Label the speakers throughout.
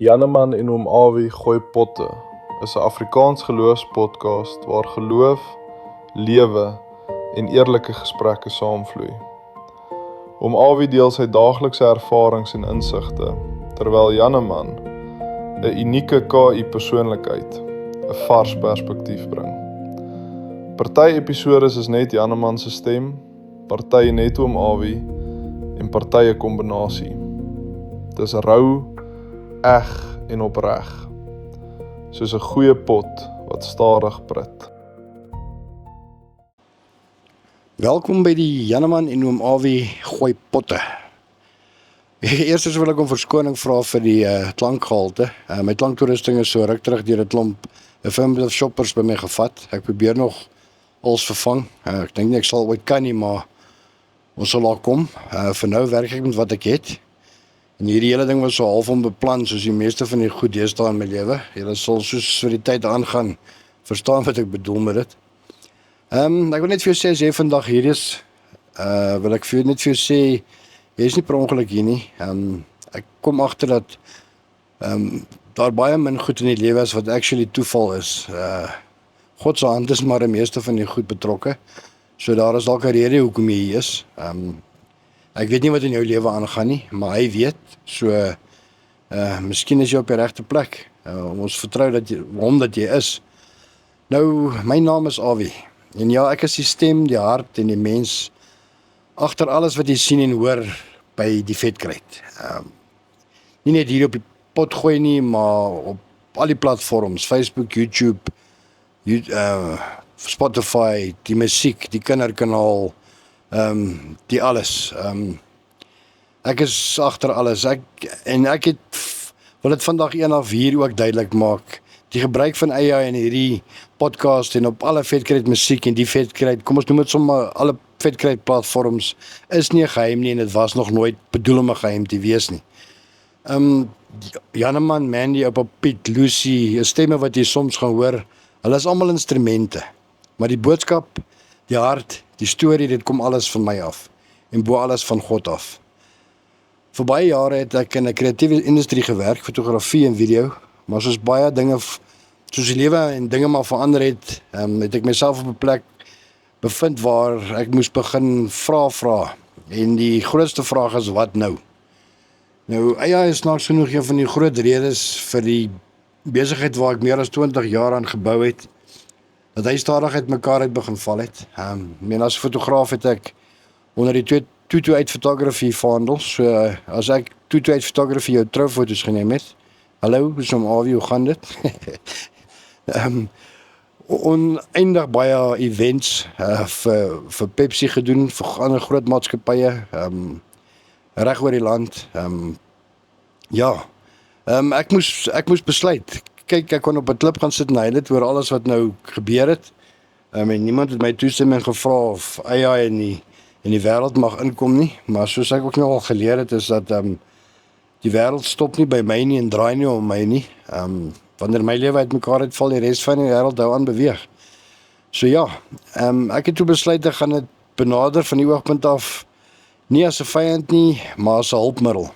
Speaker 1: Janneman en oom Awie gooi potte is 'n Afrikaans geloofspodcast waar geloof, lewe en eerlike gesprekke saamvloei. Oom Awie deel sy daaglikse ervarings en insigte, terwyl Janneman 'n unieke KI persoonlikheid, 'n vars perspektief bring. Party episodes is net Janneman se stem, party net oom Awie en party 'n kombinasie. Dis rou, eg en opreg, soos 'n goeie pot wat stadig prit.
Speaker 2: Welkom by die Janneman en oom Awie gooi potte. Eerstens wil ek om verskoning vra vir die klankgehalte. My klanktoerusting is so ruk terug deur 'n klomp affirmative shoppers by my gevat. Ek probeer nog alles vervang. Ek dink nie ek sal ooit kan nie, maar ons sal daar kom. Vir nou werk ek met wat ek het. En hierdie hele ding was so half onbeplan, soos die meeste van die goed deesdae in my lewe. Julle sal soos vir die tyd aangaan verstaan wat ek bedoel met dit. Ek wil net vir jou sê, as jy vandag hier is, wil ek net vir jou sê, jy is nie per ongeluk hier nie. Ek kom agter dat daar baie min goed in die lewe is wat actually toeval is. God se hand is maar die meeste van die goed betrokke. So daar is dalk 'n rede hoekom jy hier is. Ek weet nie wat in jou lewe aangaan nie, maar hy weet. So miskien is jy op die regte plek. Ons vertrou dat jy is. Nou, my naam is Awie. En ja, ek is die stem, die hart en die mens agter alles wat jy sien en hoor by die Vetkruid. Nie net hier op die pot gooi nie, maar op al die platforms, Facebook, YouTube, Spotify, die musiek, die kinderkanaal, die alles. Ek is agter alles. Ek wil dit vandag eendag hier ook duidelik maak. Die gebruik van AI in hierdie podcast en op alle Vetkruid musiek en die Vetkruid, kom ons noem dit sommer alle Vetkruid platforms, is nie 'n geheim nie en dit was nog nooit bedoel om 'n geheim te wees nie. Janneman, Mandy, Oupa Piet, Lucy, stemme wat jy soms gaan hoor, hulle is almal instrumente. Maar die boodskap, die hart, die storie, dit kom alles van my af en bo alles van God af. Vir baie jare het ek in 'n kreatiewe industrie gewerk, fotografie en video, maar soos baie dinge, soos die lewe en dinge maar verander het, het ek myself op 'n plek bevind waar ek moes begin vra. En die grootste vraag is, wat nou? Nou, AI is snaaks genoeg een van die groot redes vir die besigheid waar ek meer as 20 jaar aan gebou het, dat hy stadig uit mekaar uit begin val het. As fotograaf het ek onder die Tutu uit Photography vaandel, so as ek Tutu uit Photography jou troufoto's geneem het, hallo, dis oom Awie, hoe gaan dit? Oneindig baie events vir Pepsi gedoen, vir ander groot maatskappye, reg oor die land. Ek moes besluit. Kyk, ek kon op 'n klip gaan sit en hy het oor alles wat nou gebeur het. En niemand het my toestemming gevra of AI in die wêreld mag inkom nie, maar soos ek ook nou al geleer het, is dat die wêreld stop nie by my nie en draai nie om my nie. Wanneer my lewe uitmekaar uitval, die res van die wêreld hou aan beweeg. So ja, ek het toe besluit ek gaan dit benader van die oogpunt af, nie as 'n vyand nie, maar as 'n hulpmiddel.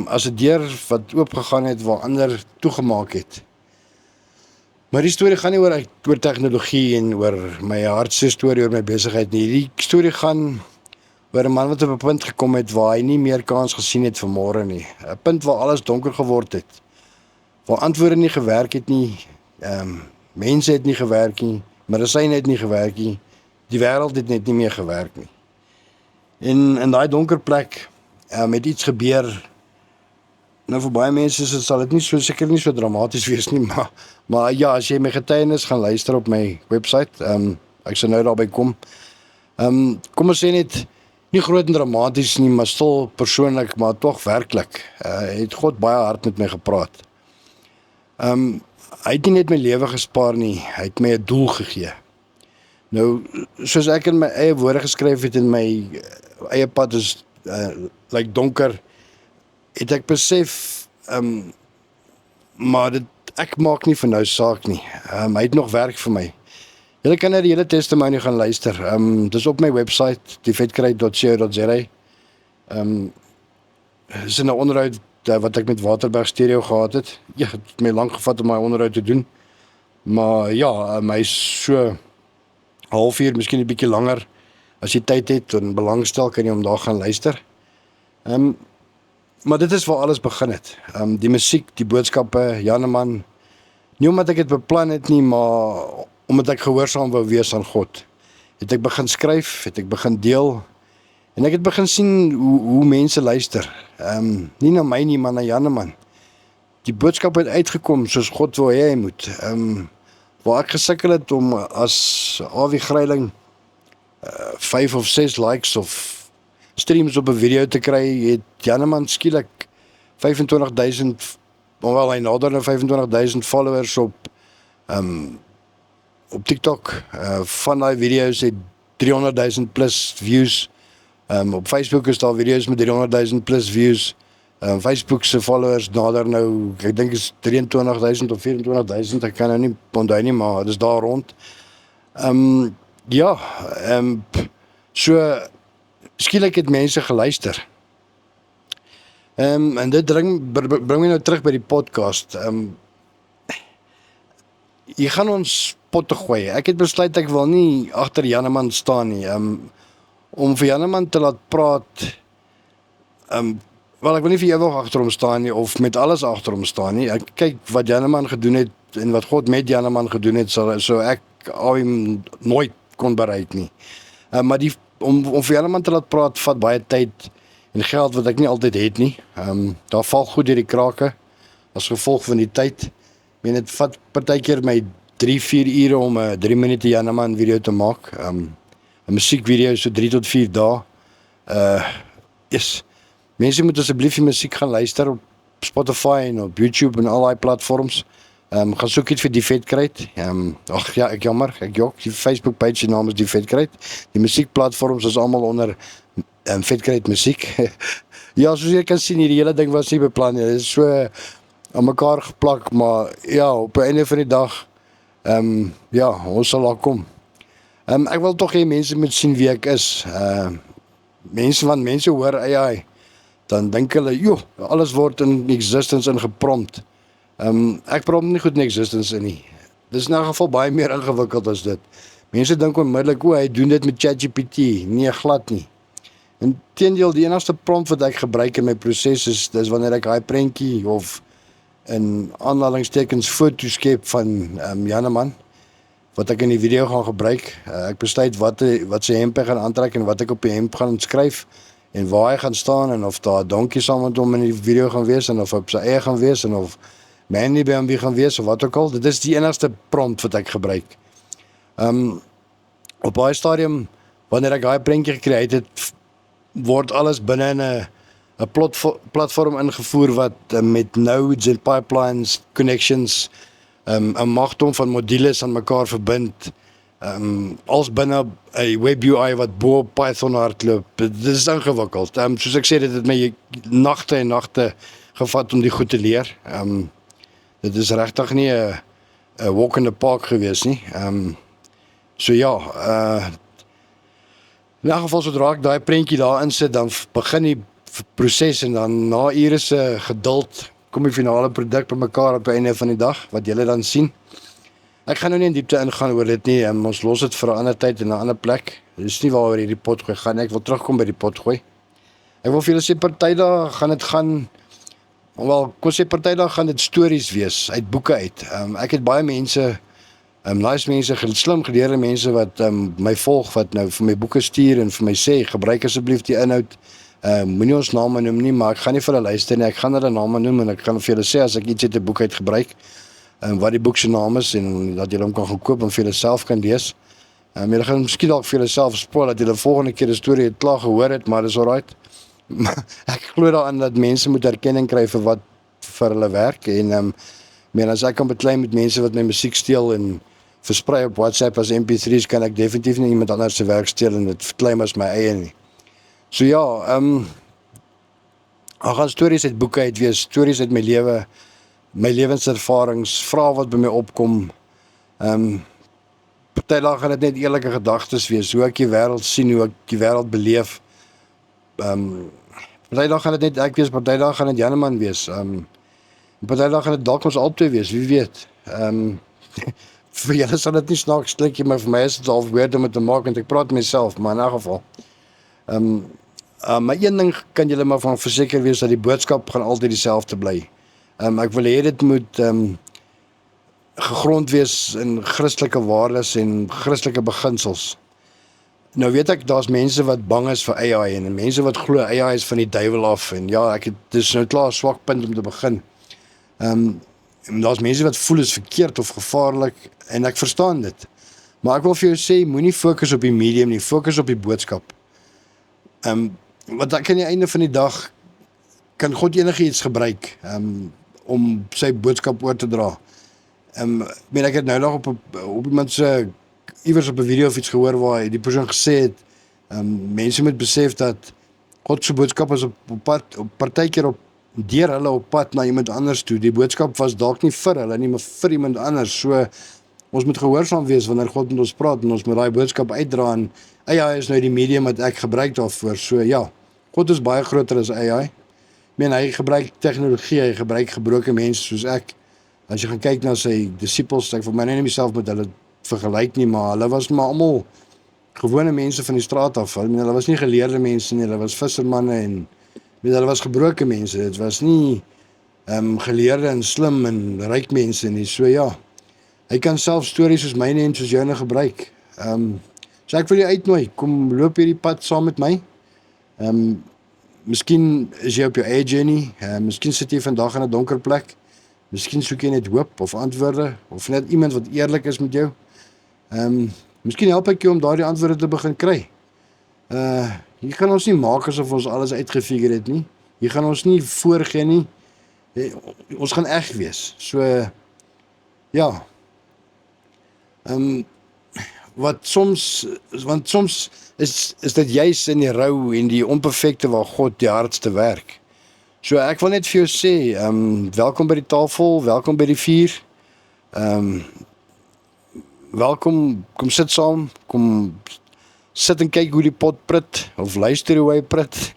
Speaker 2: As 'n deur wat oopgegaan het waar ander toegemaak het. Maar die storie gaan nie oor tegnologie en oor my hartse storie oor my besigheid nie. Die storie gaan oor 'n man wat op 'n punt gekom het waar hy nie meer kans gesien het vir môre nie. 'n Punt waar alles donker geword het. Waar antwoorde nie gewerk het nie, mense het nie gewerk nie, medisyne het nie gewerk nie, die wêreld het net nie meer gewerk nie. En in daai donker plek het iets gebeur. Nou vir baie mense sal dit seker nie so dramaties wees nie, maar ja, as jy my getuienis gaan luister op my website, ek sal nou daarby kom. Kom ons sê net, nie groot en dramaties nie, maar stil persoonlik, maar tog werklik. Het God baie hard met my gepraat. Hy het nie net my lewe gespaar nie, hy het my 'n doel gegee. Nou, soos ek in my eie woorde geskryf het en my eie pad is like donker, het ek besef, maar ek maak nie vir nou saak nie. Hy het nog werk vir my. Julle kan na die hele testimonie gaan luister. Dis op my website, dievetkruid.co.za. Is in 'n onderhoud wat ek met Waterberg Stereo gehad het. Ja, het het my lank gevat om my onderhoud te doen. Maar ja, hy is so halfuur, miskien 'n bietjie langer. As jy tyd het en belangstel, kan jy hom daar gaan luister. Maar dit is waar alles begin het. Die musiek, die boodskappe, Janneman. Nie omdat ek dit beplan het nie, maar omdat ek gehoorsaam wou wees aan God. Het ek begin skryf, het ek begin deel, en ek het begin sien hoe mense luister. Nie na my nie, maar na Janneman. Die boodskap het uitgekom soos God wou hê hy moet. Waar ek gesukkel het om as Awie Greiling 5 of 6 likes of streams op 'n video te kry, het Janneman skielik 25.000, wel hy nader na 25.000 followers op TikTok. Van daai video's het 300.000 plus views. Op Facebook is daar video's met 300.000 plus views. Facebook se followers nader nou, ek dink is 23.000 of 24.000, ek kan nou nie onthou nie, maar dit is daar rond. So skielik het mense geluister. En dit bring my nou terug by die podcast. Jy gaan ons potte gooi. Ek het besluit ek wil nie agter Janneman staan nie. Om vir Janneman te laat praat, wel ek wil nie vir ewig agter hom staan nie, of met alles agter hom staan nie. Ek kyk wat Janneman gedoen het, en wat God met Janneman gedoen het, so ek hom nooit kon bereik nie. Maar om vir Janneman te laat praat, vat baie tyd en geld wat ek nie altyd het nie. Daar val goed deur die krake, as gevolg van die tyd. Het vat partykeer my 3-4 ure om 'n 3 minute Janneman video te maak. 'n musiekvideo so 3 tot 4 dae. Mense moet asseblief die musiek gaan luister op Spotify en op YouTube en al daai platforms. Gaan soek iets vir Die Vetkruid. Ek jammer, ek jok. Die Facebook page se naam is Die Vetkruid. Die musiekplatforms is almal onder Vetkruid musiek. Ja, soos jy kan sien, hierdie hele ding was nie beplan nie. Dit is so aan mekaar geplak, maar ja, op die einde van die dag, ons sal daar kom. Ek wil tog hê mense moet sien wie ek is. Mense hoor AI, dan dink hulle, alles word in existence ingeprompt. Ek prompt nie goed in existence in nie. Dit is in 'n geval baie meer ingewikkeld as dit. Mense dink onmiddellik, hy doen dit met ChatGPT. Nee, glad nie. Inteendeel, die enigste prompt wat ek gebruik in my proses dis wanneer ek daai prentjie of in aanhalingstekens foto skep van Janneman, wat ek in die video gaan gebruik. Ek besluit wat sy hemp gaan aantrek en wat ek op die hemp gaan skryf, en waar hy gaan staan, en of daar 'n donkie saam met hom in die video gaan wees, en of hy op sy eie gaan wees, en of Mandy by hom gaan wees, of wat ook al. Dit is die enigste prompt wat ek gebruik. Op baie stadium, wanneer ek daai prentjie gekry het, word alles binne 'n platform ingevoer wat met nodes en pipelines, connections, 'n magdom van modules aan mekaar verbind, als binne 'n web UI wat bo op Python hardloop. Dit is ingewikkeld. Soos ek sê, dit het my nagte en nagte gevat om die goed te leer. Dit is regtig nie 'n walk in the park gewees nie. In 'n geval, sodra ek daai prentjie daar insit, dan begin die proses, en dan na ure se geduld kom die finale produk bymekaar op die einde van die dag, wat julle dan sien. Ek gaan nou nie in diepte ingaan oor dit nie, ons los dit vir 'n ander tyd en 'n ander plek. Dit is nie waaroor hierdie potgooi gaan nie. Ek wil terugkom by die potgooi. Ek wil vir julle sê, partydag gaan dit gaan, partydag gaan dit stories wees, uit boeke uit. Ek het baie mense, nice mense, slim geleerde mense wat my volg, wat nou vir my boeke stuur en vir my sê, gebruik asseblief die inhoud. Moenie ons name noem nie, maar ek gaan nie vir hulle luister nie. Ek gaan hulle name noem, en ek gaan vir julle sê as ek iets uit 'n boek uit gebruik, wat die boek se naam is, en dat julle hom kan gaan koop en vir julle self kan lees. Julle gaan miskien dalk vir julle self spoil dat julle volgende keer 'n storie het klaar gehoor het, maar dis alright. Ek glo daaraan dat mense moet erkenning kry vir wat vir hulle werk, en as ek kan beklei met mense wat my musiek steel en versprei op WhatsApp as MP3's, kan ek definitief nie iemand anders se werk steel en dit verklaim as my eie nie. So ja, gaan stories uit boeke uit wees, stories uit my lewe, my lewenservarings, vrae wat by my opkom. Partydag gaan dit net eerlike gedagtes wees, hoe ek die wêreld sien, hoe ek die wêreld beleef. Party dag gaan dit net ek wees, party dag gaan dit Janeman wees. Party dag gaan dit dalk ons albei wees, wie weet. Vir julle sal dit nie snaaks klink nie, maar vir my is dit half weird om dit te maak, want ek praat met myself, maar in 'n geval. Maar een ding kan julle maar van verseker wees, dat die boodskap gaan altyd dieselfde bly. Ek wil hê dit moet gegrond wees in Christelike waardes en Christelike beginsels. Nou weet ek, daar's mense wat bang is vir AI en mense wat glo AI is van die duiwel af en ja, dis nou klaar 'n swak punt om te begin. En daar's mense wat voel is verkeerd of gevaarlik en ek verstaan dit. Maar ek wil vir jou sê, moenie fokus op die medium nie, fokus op die boodskap. Want ek aan die einde van die dag kan God enigiets gebruik om sy boodskap oor te dra. Ek het nou nog op iemand se iewers op 'n video of iets gehoor waar die persoon gesê het, mense moet besef dat God se boodskap is op pad, partykeer deur hulle op pad na iemand anders toe. Die boodskap was dalk nie vir hulle nie, maar vir iemand anders. So ons moet gehoorsaam wees wanneer God met ons praat en ons moet daai boodskap uitdra en AI is nou die medium wat ek gebruik daarvoor. So ja, God is baie groter as AI. Hy gebruik tegnologie, hy gebruik gebroke mense soos ek. As jy gaan kyk na sy disippels, ek wil my nie myself met hulle vergelyk nie, maar hulle was maar almal gewone mense van die straat af. Hulle was nie geleerde mense nie, hulle was vissermanne en hulle was gebroke mense. Dit was nie geleerde en slim en ryk mense nie. So ja, hy kan self stories soos myne en soos joune gebruik. So ek wil jou uitnooi, kom loop hierdie pad saam met my. Miskien is jy op jou eie journey, miskien sit jy vandag in 'n donker plek, miskien soek jy net hoop of antwoorde, of net iemand wat eerlik is met jou. Miskien help ek jou om daardie antwoorde te begin kry. Hier gaan ons nie maak asof ons alles uitgefigure het nie. Hier gaan ons nie voorgee nie. Ons gaan eg wees. So, ja. Want soms is dit juis in die rou en die onperfekte waar God die hardste werk. So ek wil net vir jou sê, welkom by die tafel, welkom by die vuur. Welkom, kom sit saam, kom sit en kyk hoe die pot prit, of luister hoe hy prit.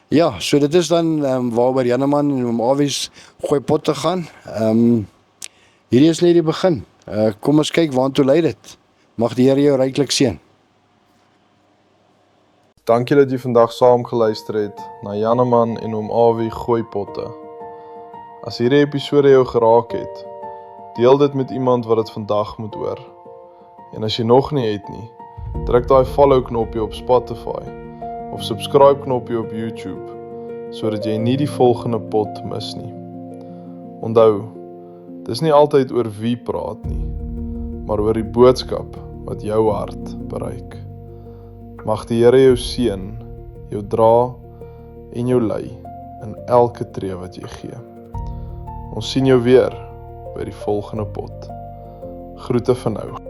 Speaker 2: Ja, so dit is dan waaroor Janeman en oom Awies gooi pot te gaan. Hierdie is net die begin. Kom ons kyk waartoe lei dit. Mag die Here jou ryklik seën.
Speaker 1: Dankie dat jy vandag saam geluister het na Janeman en oom Awie gooi potte. As hierdie episode jou geraak het, deel dit met iemand wat dit vandag moet hoor. En as jy nog nie het nie, druk daai follow knoppie op Spotify of subscribe knoppie op YouTube, sodat jy nie die volgende pot mis nie. Onthou, dis nie altyd oor wie praat nie, maar oor die boodskap wat jou hart bereik. Mag die Here jou seën, jou dra en jou lei in elke tree wat jy gee. Ons sien jou weer by die volgende pot. Groete vir nou.